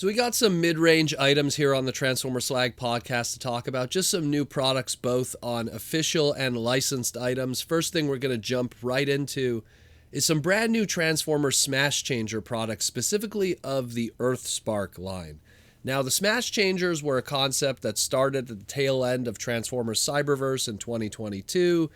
So we got some mid-range items here on the Transformers Slag podcast to talk about. Just some new products, both on official and licensed items. First thing we're going to jump right into is some brand new Transformers Smash Changer products, specifically of the Earthspark line. Now, the Smash Changers were a concept that started at the tail end of Transformers Cyberverse in 2022.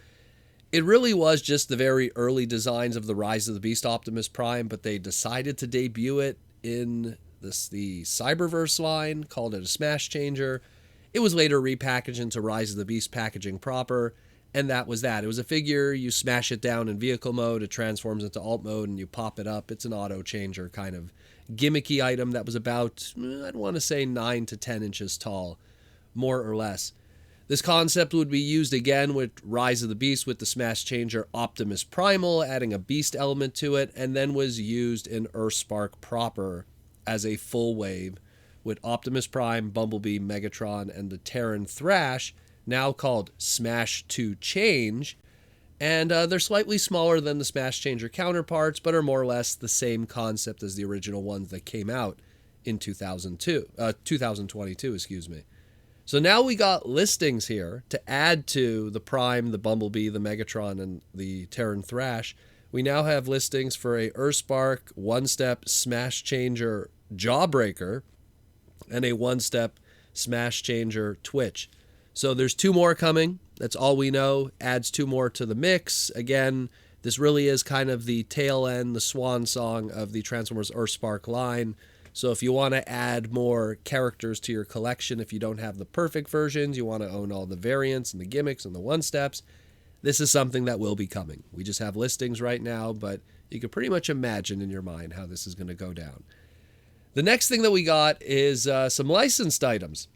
It really was just the very early designs of the Rise of the Beast Optimus Prime, but they decided to debut it in the Cyberverse line, called it a Smash Changer. It was later repackaged into Rise of the Beast packaging proper, and that was that. It was a figure, you smash it down in vehicle mode, it transforms into alt mode, and you pop it up. It's an auto changer kind of gimmicky item that was about, I'd want to say 9 to 10 inches tall, more or less. This concept would be used again with Rise of the Beast with the Smash Changer Optimus Primal, adding a beast element to it, and then was used in Earthspark proper as a full wave with Optimus Prime, Bumblebee, Megatron, and the Terran Thrash, now called Smash 2 Change. And they're slightly smaller than the Smash Changer counterparts, but are more or less the same concept as the original ones that came out in 2022, excuse me. So now we got listings here to add to the Prime, the Bumblebee, the Megatron, and the Terran Thrash. We now have listings for a Earthspark one-step Smash Changer Jawbreaker and a one-step Smash Changer Twitch. So there's 2 more coming. That's all we know. Adds 2 more to the mix. Again, this really is kind of the tail end, the swan song of the Transformers Earthspark line. So if you want to add more characters to your collection, if you don't have the perfect versions, you want to own all the variants and the gimmicks and the one-steps, this is something that will be coming. We just have listings right now, but you can pretty much imagine in your mind how this is going to go down. The next thing that we got is some licensed items.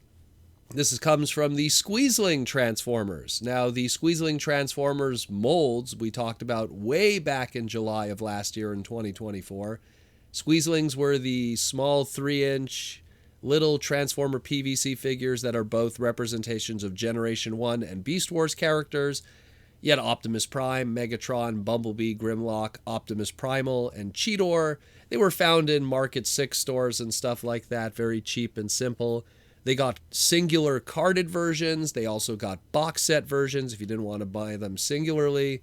This comes from the Squeezeling Transformers. Now, the Squeezeling Transformers molds we talked about way back in July of last year in 2024. Squeezelings were the small 3-inch little Transformer PVC figures that are both representations of Generation 1 and Beast Wars characters. You had Optimus Prime, Megatron, Bumblebee, Grimlock, Optimus Primal, and Cheetor. They were found in Market 6 stores and stuff like that, very cheap and simple. They got singular carded versions. They also got box set versions if you didn't want to buy them singularly.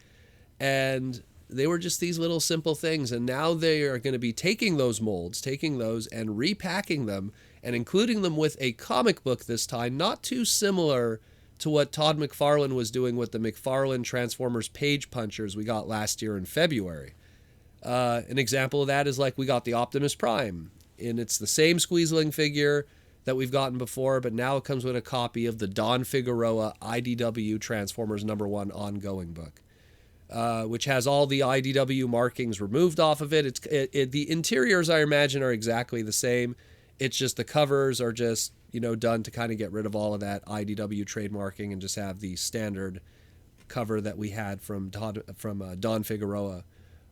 And they were just these little simple things. And now they are going to be taking those molds, taking those and repacking them and including them with a comic book this time, not too similar to what Todd McFarlane was doing with the McFarlane Transformers Page Punchers we got last year in February. An example of that is like we got the Optimus Prime, and it's the same Squeezeling figure that we've gotten before, but now it comes with a copy of the Don Figueroa IDW Transformers #1 ongoing book, which has all the IDW markings removed off of it. The interiors, I imagine, are exactly the same. It's just the covers are just, done to kind of get rid of all of that IDW trademarking and just have the standard cover that we had from Don Figueroa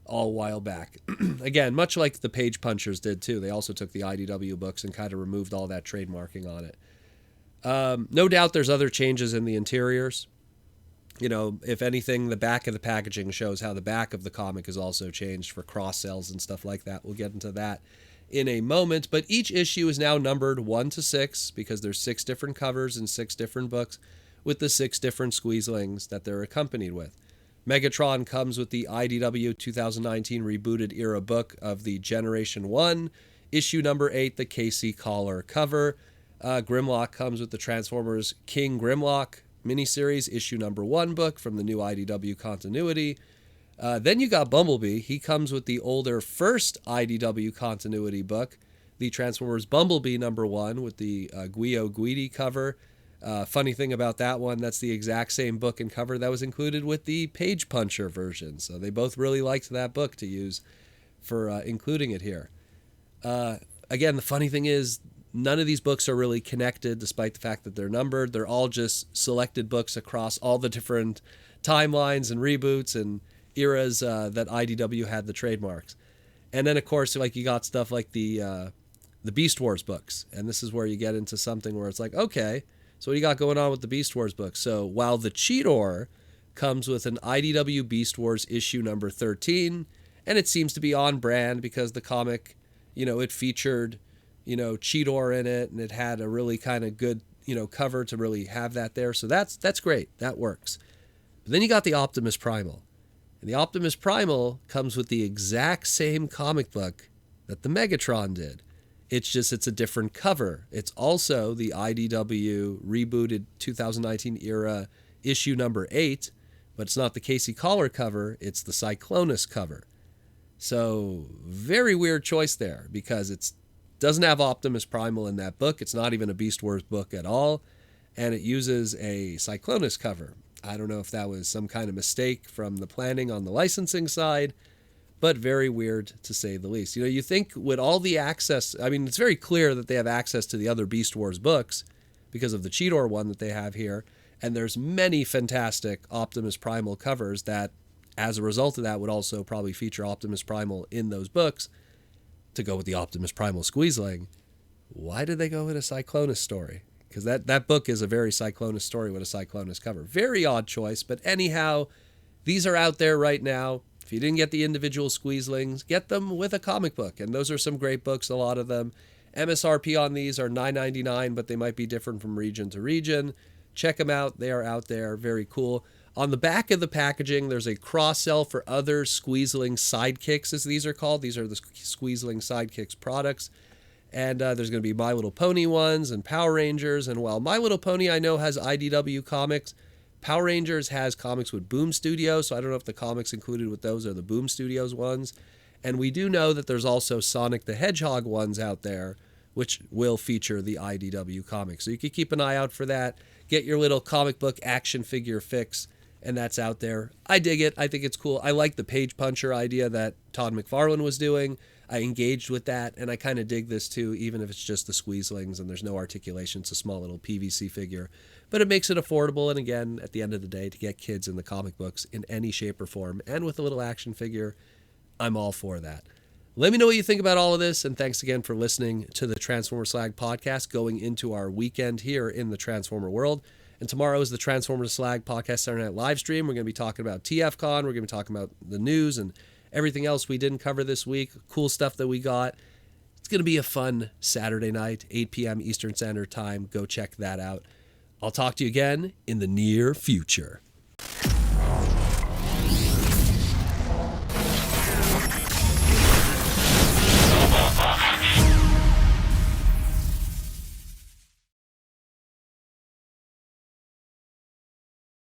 all a while back. Again, much like the Page Punchers did too. They also took the IDW books and kind of removed all that trademarking on it. No doubt there's other changes in the interiors. If anything, the back of the packaging shows how the back of the comic is also changed for cross-sells and stuff like that. We'll get into that in a moment, but each issue is now numbered 1 to 6 because there's 6 different covers and 6 different books with the 6 different Squeezelings that they're accompanied with. Megatron comes with the IDW 2019 rebooted era book of the Generation 1, issue number 8, the Casey Collar cover. Grimlock comes with the Transformers King Grimlock miniseries, issue number 1 book from the new IDW continuity. Then you got Bumblebee. He comes with the older first IDW continuity book, the Transformers Bumblebee #1 with the Guido Guidi cover. Funny thing about that one, that's the exact same book and cover that was included with the Page Puncher version. So they both really liked that book to use for including it here. Again, the funny thing is, none of these books are really connected despite the fact that they're numbered. They're all just selected books across all the different timelines and reboots and eras that IDW had the trademarks. And then, of course, like you got stuff like the Beast Wars books. And this is where you get into something where it's like, okay, so what do you got going on with the Beast Wars books? So while the Cheetor comes with an IDW Beast Wars issue number 13, and it seems to be on brand because the comic, it featured, Cheetor in it, and it had a really kind of good, cover to really have that there. So that's great. That works. But then you got the Optimus Primal. And the Optimus Primal comes with the exact same comic book that the Megatron did. It's a different cover. It's also the IDW rebooted 2019 era issue number 8, but it's not the Casey Collar cover, it's the Cyclonus cover. So, very weird choice there, because it doesn't have Optimus Primal in that book. It's not even a Beast Wars book at all, and it uses a Cyclonus cover. I don't know if that was some kind of mistake from the planning on the licensing side, but very weird to say the least. You think with all the access, it's very clear that they have access to the other Beast Wars books because of the Cheetor one that they have here, and there's many fantastic Optimus Primal covers that, as a result of that, would also probably feature Optimus Primal in those books to go with the Optimus Primal Squeezeling. Why did they go with a Cyclonus story? Because that book is a very Cyclonus story with a Cyclonus cover. Very odd choice, but anyhow, these are out there right now. If you didn't get the individual Squeezelings, get them with a comic book, and those are some great books, a lot of them. MSRP on these are $9.99, but they might be different from region to region. Check them out. They are out there. Very cool. On the back of the packaging, there's a cross-sell for other Squeezelings Sidekicks, as these are called. These are the Squeezelings Sidekicks products. And there's going to be My Little Pony ones and Power Rangers. And while My Little Pony, I know, has IDW comics, Power Rangers has comics with Boom Studios. So I don't know if the comics included with those are the Boom Studios ones. And we do know that there's also Sonic the Hedgehog ones out there, which will feature the IDW comics. So you can keep an eye out for that. Get your little comic book action figure fix, and that's out there. I dig it. I think it's cool. I like the page puncher idea that Todd McFarlane was doing. I engaged with that, and I kind of dig this too, even if it's just the Squeezelings and there's no articulation. It's a small little PVC figure. But it makes it affordable, and again, at the end of the day, to get kids in the comic books in any shape or form, and with a little action figure, I'm all for that. Let me know what you think about all of this, and thanks again for listening to the Transformers Slag podcast going into our weekend here in the Transformer world. And tomorrow is the Transformers Slag podcast Saturday Night live stream. We're going to be talking about TFCon. We're going to be talking about the news and everything else we didn't cover this week. Cool stuff that we got. It's going to be a fun Saturday night, 8 p.m. Eastern Standard Time. Go check that out. I'll talk to you again in the near future.